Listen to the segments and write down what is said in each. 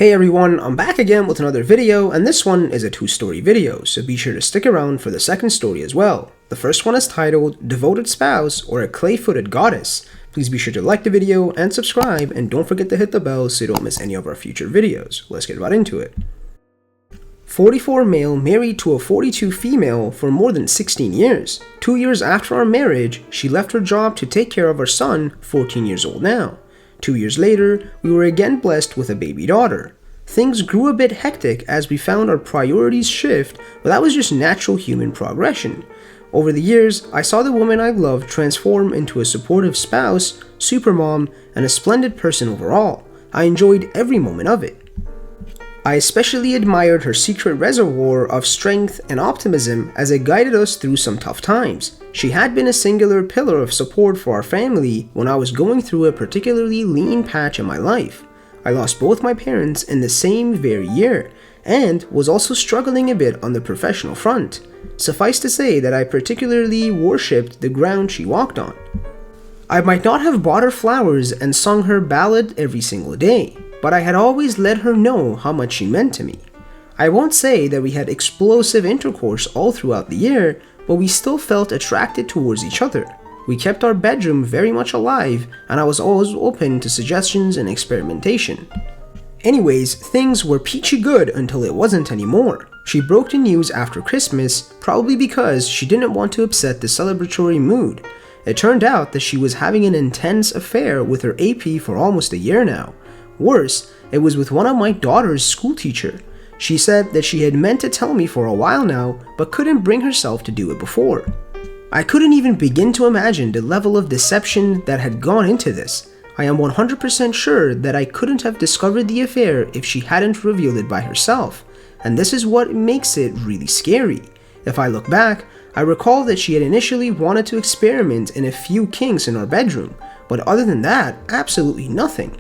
Hey everyone, I'm back again with another video, and this one is a two-story video, so be sure to stick around for the second story as well. The first one is titled, Devoted Spouse or a Clay-Footed Goddess. Please be sure to like the video and subscribe, and don't forget to hit the bell so you don't miss any of our future videos. Let's get right into it. 44 male married to a 42 female for more than 16 years. 2 years after our marriage, she left her job to take care of our son, 14 years old now. 2 years later, we were again blessed with a baby daughter. Things grew a bit hectic as we found our priorities shift, but that was just natural human progression. Over the years, I saw the woman I loved transform into a supportive spouse, supermom, and a splendid person overall. I enjoyed every moment of it. I especially admired her secret reservoir of strength and optimism as it guided us through some tough times. She had been a singular pillar of support for our family when I was going through a particularly lean patch in my life. I lost both my parents in the same very year, and was also struggling a bit on the professional front. Suffice to say that I particularly worshipped the ground she walked on. I might not have bought her flowers and sung her ballad every single day, but I had always let her know how much she meant to me. I won't say that we had explosive intercourse all throughout the year, but we still felt attracted towards each other. We kept our bedroom very much alive, and I was always open to suggestions and experimentation. Anyways, things were peachy good until it wasn't anymore. She broke the news after Christmas, probably because she didn't want to upset the celebratory mood. It turned out that she was having an intense affair with her AP for almost a year now. Worse, it was with one of my daughter's school teacher. She said that she had meant to tell me for a while now, but couldn't bring herself to do it before. I couldn't even begin to imagine the level of deception that had gone into this. I am 100% sure that I couldn't have discovered the affair if she hadn't revealed it by herself, and this is what makes it really scary. If I look back, I recall that she had initially wanted to experiment in a few kinks in our bedroom, but other than that, absolutely nothing.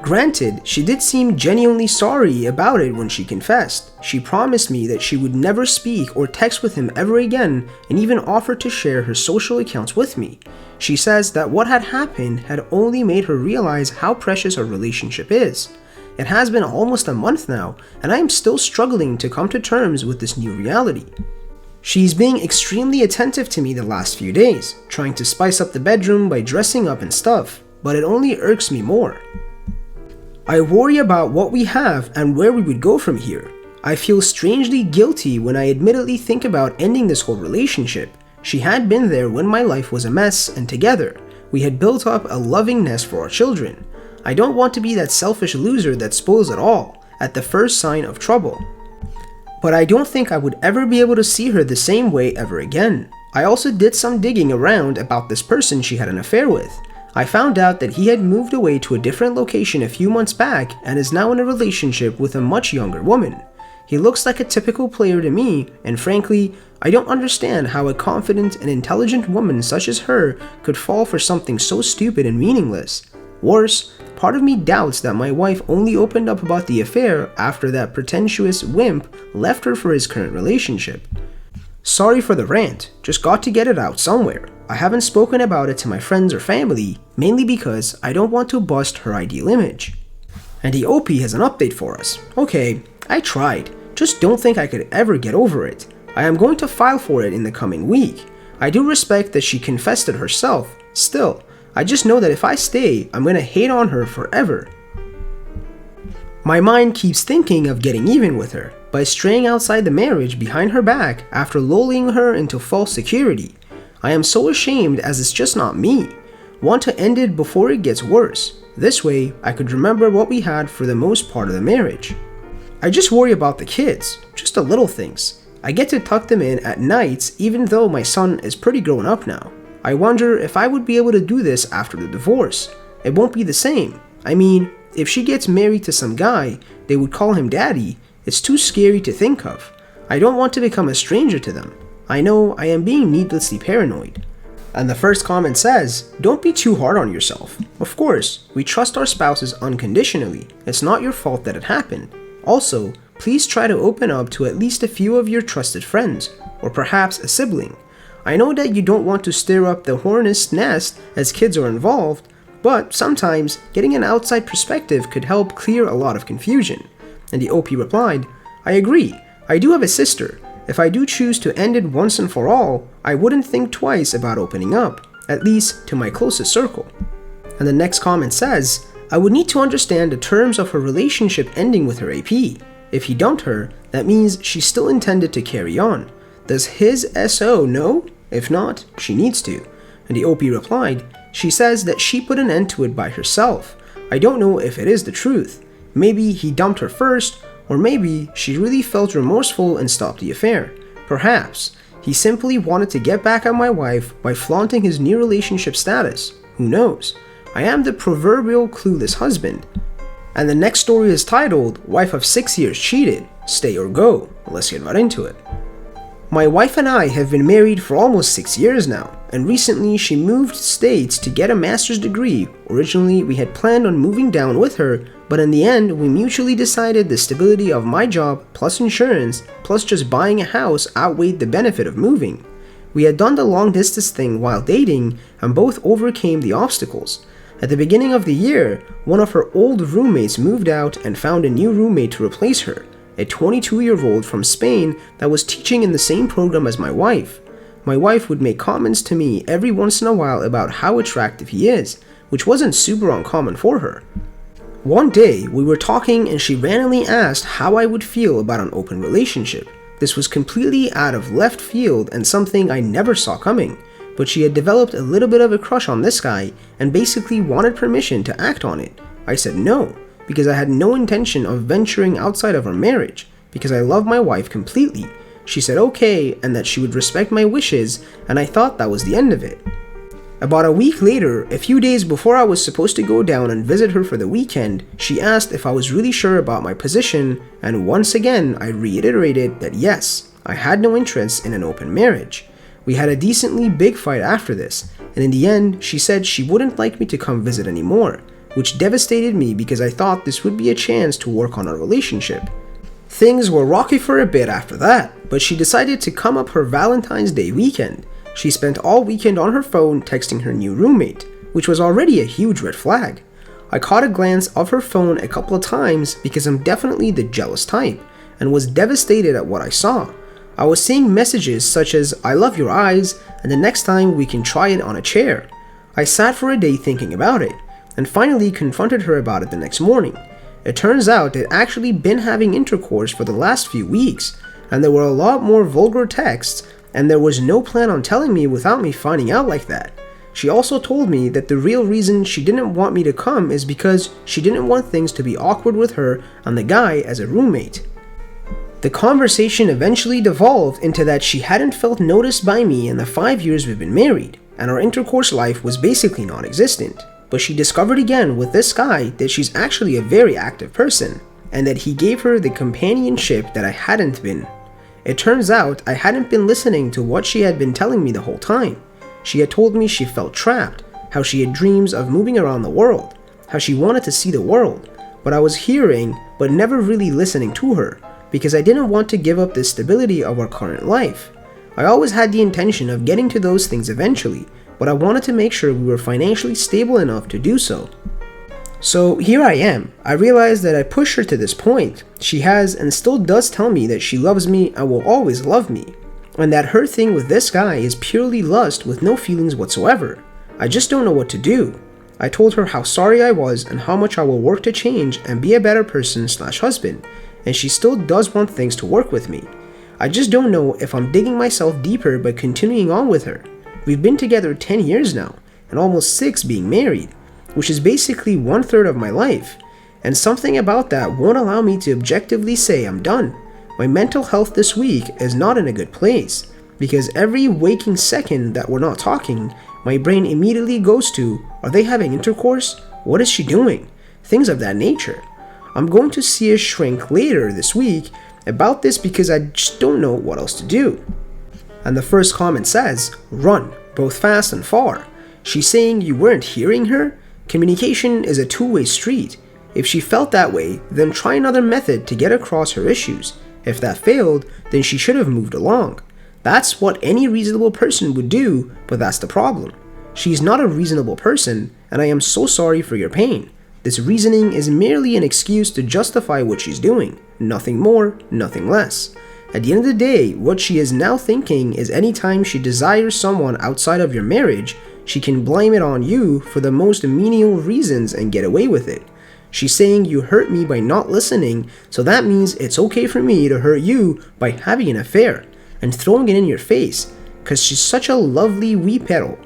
Granted, she did seem genuinely sorry about it when she confessed. She promised me that she would never speak or text with him ever again, and even offered to share her social accounts with me. She says that what had happened had only made her realize how precious our relationship is. It has been almost a month now, and I am still struggling to come to terms with this new reality. She's being extremely attentive to me the last few days, trying to spice up the bedroom by dressing up and stuff, but it only irks me more. I worry about what we have and where we would go from here. I feel strangely guilty when I admittedly think about ending this whole relationship. She had been there when my life was a mess, and together, we had built up a loving nest for our children. I don't want to be that selfish loser that spoils it all at the first sign of trouble. But I don't think I would ever be able to see her the same way ever again. I also did some digging around about this person she had an affair with. I found out that he had moved away to a different location a few months back and is now in a relationship with a much younger woman. He looks like a typical player to me, and frankly, I don't understand how a confident and intelligent woman such as her could fall for something so stupid and meaningless. Worse, part of me doubts that my wife only opened up about the affair after that pretentious wimp left her for his current relationship. Sorry for the rant, just got to get it out somewhere. I haven't spoken about it to my friends or family, mainly because I don't want to bust her ideal image. And the OP has an update for us. Okay, I tried, just don't think I could ever get over it. I am going to file for it in the coming week. I do respect that she confessed it herself, still, I just know that if I stay, I'm gonna hate on her forever. My mind keeps thinking of getting even with her by straying outside the marriage behind her back after lulling her into false security. I am so ashamed as it's just not me. Want to end it before it gets worse. This way, I could remember what we had for the most part of the marriage. I just worry about the kids, just the little things. I get to tuck them in at nights even though my son is pretty grown up now. I wonder if I would be able to do this after the divorce. It won't be the same. I mean, if she gets married to some guy, they would call him daddy. It's too scary to think of. I don't want to become a stranger to them. I know I am being needlessly paranoid. And the first comment says, don't be too hard on yourself. Of course, we trust our spouses unconditionally. It's not your fault that it happened. Also, please try to open up to at least a few of your trusted friends, or perhaps a sibling. I know that you don't want to stir up the hornet's nest as kids are involved, but sometimes getting an outside perspective could help clear a lot of confusion. And the OP replied, I agree, I do have a sister. If I do choose to end it once and for all, I wouldn't think twice about opening up, at least to my closest circle. And the next comment says, I would need to understand the terms of her relationship ending with her AP. If he dumped her, that means she still intended to carry on. Does his SO know? If not, she needs to. And the OP replied, she says that she put an end to it by herself. I don't know if it is the truth. Maybe he dumped her first, or maybe she really felt remorseful and stopped the affair. Perhaps he simply wanted to get back at my wife by flaunting his new relationship status. Who knows? I am the proverbial clueless husband. And the next story is titled, Wife of 6 years cheated, stay or go. Let's get right into it. My wife and I have been married for almost 6 years now, and recently she moved states to get a master's degree. Originally, we had planned on moving down with her, but in the end, we mutually decided the stability of my job plus insurance plus just buying a house outweighed the benefit of moving. We had done the long distance thing while dating and both overcame the obstacles. At the beginning of the year, one of her old roommates moved out and found a new roommate to replace her, a 22-year-old from Spain that was teaching in the same program as my wife. My wife would make comments to me every once in a while about how attractive he is, which wasn't super uncommon for her. One day, we were talking and she randomly asked how I would feel about an open relationship. This was completely out of left field and something I never saw coming, but she had developed a little bit of a crush on this guy and basically wanted permission to act on it. I said no, because I had no intention of venturing outside of our marriage, because I love my wife completely. She said okay and that she would respect my wishes, and I thought that was the end of it. About a week later, a few days before I was supposed to go down and visit her for the weekend, she asked if I was really sure about my position, and once again I reiterated that yes, I had no interest in an open marriage. We had a decently big fight after this, and in the end, she said she wouldn't like me to come visit anymore, which devastated me because I thought this would be a chance to work on our relationship. Things were rocky for a bit after that, but she decided to come up her Valentine's Day weekend. She spent all weekend on her phone texting her new roommate, which was already a huge red flag. I caught a glance of her phone a couple of times because I'm definitely the jealous type, and was devastated at what I saw. I was seeing messages such as, I love your eyes, and the next time we can try it on a chair. I sat for a day thinking about it, and finally confronted her about it the next morning. It turns out they'd actually been having intercourse for the last few weeks, and there were a lot more vulgar texts, and there was no plan on telling me without me finding out like that. She also told me that the real reason she didn't want me to come is because she didn't want things to be awkward with her and the guy as a roommate. The conversation eventually devolved into that she hadn't felt noticed by me in the 5 years we've been married, and our intercourse life was basically non-existent. But she discovered again with this guy that she's actually a very active person, and that he gave her the companionship that I hadn't been. It turns out I hadn't been listening to what she had been telling me the whole time. She had told me she felt trapped, how she had dreams of moving around the world, how she wanted to see the world, but I was hearing but never really listening to her, because I didn't want to give up the stability of our current life. I always had the intention of getting to those things eventually, but I wanted to make sure we were financially stable enough to do so. So here I am. I realized that I pushed her to this point. She has and still does tell me that she loves me and will always love me, and that her thing with this guy is purely lust with no feelings whatsoever. I just don't know what to do. I told her how sorry I was and how much I will work to change and be a better person/husband, and she still does want things to work with me. I just don't know if I'm digging myself deeper by continuing on with her. We've been together 10 years now, and almost 6 being married, which is basically 1/3 of my life, and something about that won't allow me to objectively say I'm done. My mental health this week is not in a good place, because every waking second that we're not talking, my brain immediately goes to, are they having intercourse? What is she doing? Things of that nature. I'm going to see a shrink later this week about this because I just don't know what else to do. And the first comment says, run, both fast and far. She's saying you weren't hearing her? Communication is a two-way street. If she felt that way, then try another method to get across her issues. If that failed, then she should have moved along. That's what any reasonable person would do, but that's the problem. She's not a reasonable person, and I am so sorry for your pain. This reasoning is merely an excuse to justify what she's doing. Nothing more, nothing less. At the end of the day, what she is now thinking is anytime she desires someone outside of your marriage, she can blame it on you for the most menial reasons and get away with it. She's saying you hurt me by not listening, so that means it's okay for me to hurt you by having an affair, and throwing it in your face, cause she's such a lovely wee petal.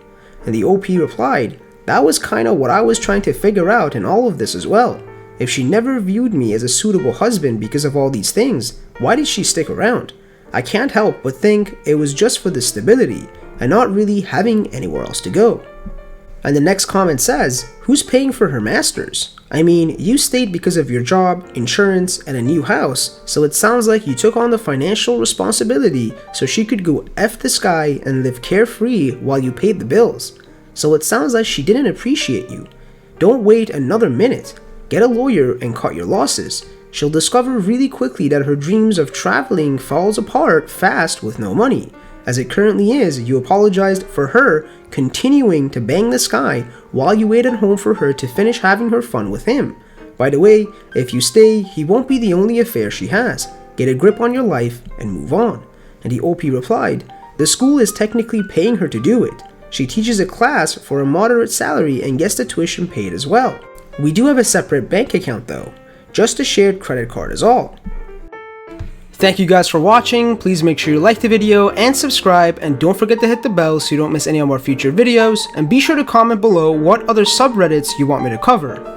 And the OP replied, that was kinda what I was trying to figure out in all of this as well. If she never viewed me as a suitable husband because of all these things, why did she stick around? I can't help but think it was just for the stability, and not really having anywhere else to go. And the next comment says, who's paying for her masters? I mean, you stayed because of your job, insurance, and a new house, so it sounds like you took on the financial responsibility so she could go F this guy and live carefree while you paid the bills. So it sounds like she didn't appreciate you. Don't wait another minute. Get a lawyer and cut your losses. She'll discover really quickly that her dreams of traveling falls apart fast with no money. As it currently is, you apologized for her continuing to bang this guy while you waited home for her to finish having her fun with him. By the way, if you stay, he won't be the only affair she has. Get a grip on your life and move on. And the OP replied, the school is technically paying her to do it. She teaches a class for a moderate salary and gets the tuition paid as well. We do have a separate bank account though. Just a shared credit card is all. Thank you guys for watching. Please make sure you like the video and subscribe, and don't forget to hit the bell so you don't miss any of our future videos, and be sure to comment below what other subreddits you want me to cover.